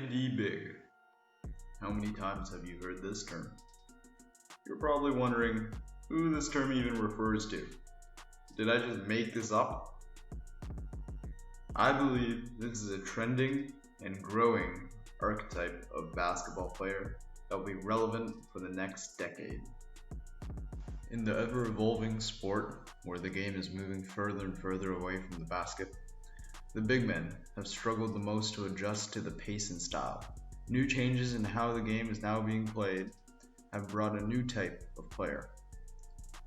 3&D big. How many times have you heard this term? You're probably wondering who this term even refers to. Did I just make this up? I believe this is a trending and growing archetype of basketball player that will be relevant for the next decade. In the ever-evolving sport, where the game is moving further and further away from the basket, the big men have struggled the most to adjust to the pace and style. New changes in how the game is now being played have brought a new type of player.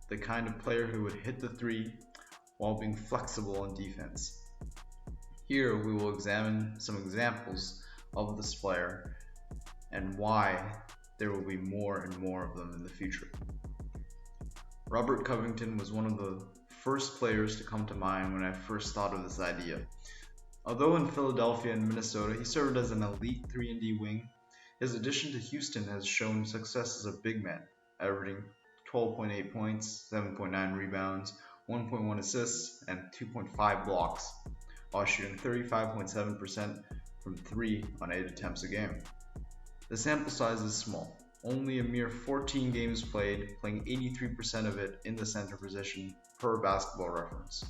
The kind of player who would hit the three while being flexible on defense. Here we will examine some examples of this player and why there will be more and more of them in the future. Robert Covington was one of the first players to come to mind when I first thought of this idea. Although in Philadelphia and Minnesota he served as an elite 3&D wing, his addition to Houston has shown success as a big man, averaging 12.8 points, 7.9 rebounds, 1.1 assists, and 2.5 blocks, while shooting 35.7% from 3 on 8 attempts a game. The sample size is small, only a mere 14 games played, playing 83% of it in the center position per Basketball Reference.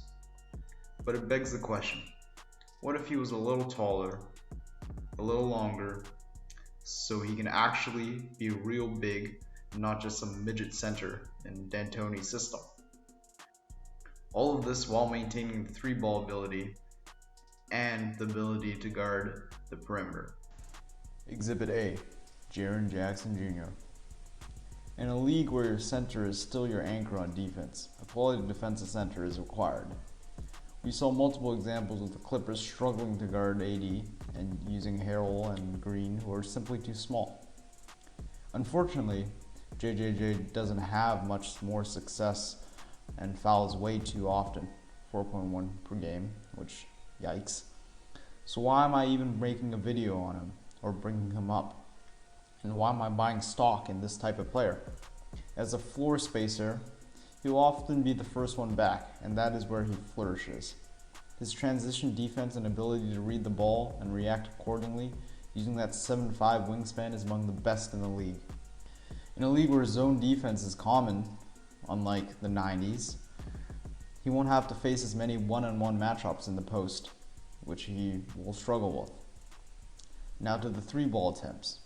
But it begs the question, what if he was a little taller, a little longer, so he can actually be real big, not just some midget center in D'Antoni's system? All of this while maintaining the 3-ball ability and the ability to guard the perimeter. Exhibit A, Jaren Jackson Jr. In a league where your center is still your anchor on defense, a quality defensive center is required. We saw multiple examples of the Clippers struggling to guard AD and using Harrell and Green, who are simply too small. Unfortunately, JJJ doesn't have much more success and fouls way too often, 4.1 per game, which yikes. So why am I even making a video on him or bringing him up? And why am I buying stock in this type of player? As a floor spacer, he will often be the first one back, and that is where he flourishes. His transition defense and ability to read the ball and react accordingly using that 7'5" wingspan is among the best in the league. In a league where zone defense is common, unlike the 90s, he won't have to face as many one-on-one matchups in the post, which he will struggle with. Now to the 3-ball attempts.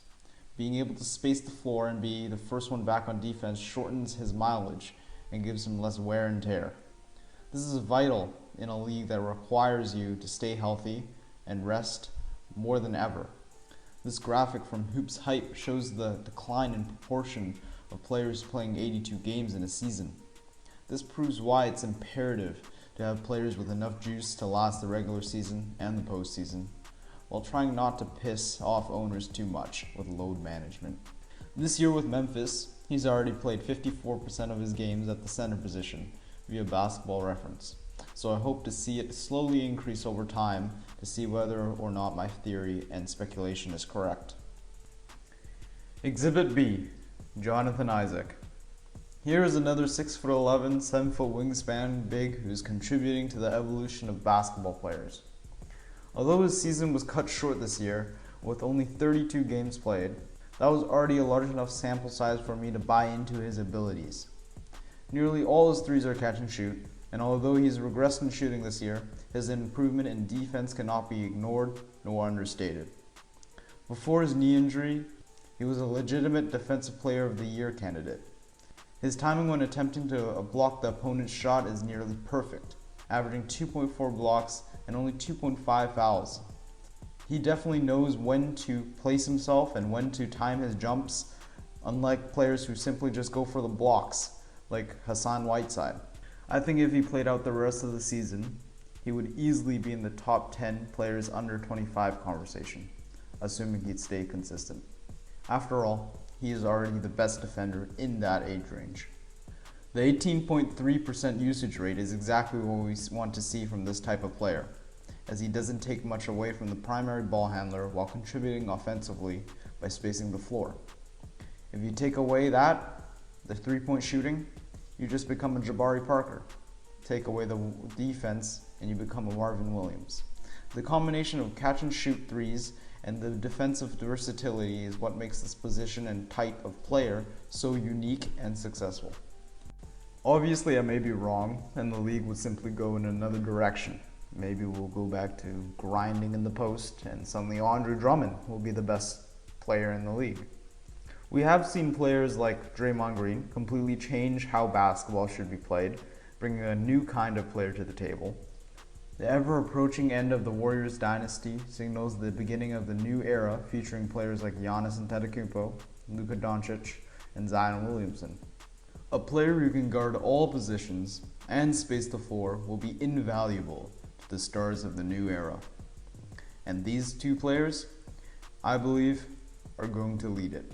Being able to space the floor and be the first one back on defense shortens his mileage and gives him less wear and tear. This is vital in a league that requires you to stay healthy and rest more than ever. This graphic from Hoops Hype shows the decline in proportion of players playing 82 games in a season. This proves why it's imperative to have players with enough juice to last the regular season and the postseason, while trying not to piss off owners too much with load management. This year with Memphis, he's already played 54% of his games at the center position via Basketball Reference, so I hope to see it slowly increase over time to see whether or not my theory and speculation is correct. Exhibit B, Jonathan Isaac. Here is another 6'11", 7-foot wingspan big who's contributing to the evolution of basketball players. Although his season was cut short this year, with only 32 games played, that was already a large enough sample size for me to buy into his abilities. Nearly all his threes are catch and shoot, and although he's regressed in shooting this year, his improvement in defense cannot be ignored nor understated. Before his knee injury, he was a legitimate Defensive Player of the Year candidate. His timing when attempting to block the opponent's shot is nearly perfect, averaging 2.4 blocks and only 2.5 fouls. He definitely knows when to place himself and when to time his jumps, unlike players who simply just go for the blocks, like Hassan Whiteside. I think if he played out the rest of the season, he would easily be in the top 10 players under 25 conversation, assuming he'd stay consistent. After all, he is already the best defender in that age range. The 18.3% usage rate is exactly what we want to see from this type of player, as he doesn't take much away from the primary ball handler while contributing offensively by spacing the floor. If you take away that, the 3-point shooting, you just become a Jabari Parker. Take away the defense and you become a Marvin Williams. The combination of catch and shoot threes and the defensive versatility is what makes this position and type of player so unique and successful. Obviously, I may be wrong, and the league would simply go in another direction. Maybe we'll go back to grinding in the post, and suddenly Andre Drummond will be the best player in the league. We have seen players like Draymond Green completely change how basketball should be played, bringing a new kind of player to the table. The ever-approaching end of the Warriors dynasty signals the beginning of the new era featuring players like Giannis Antetokounmpo, Luka Doncic, and Zion Williamson. A player who can guard all positions and space the floor will be invaluable to the stars of the new era. And these two players, I believe, are going to lead it.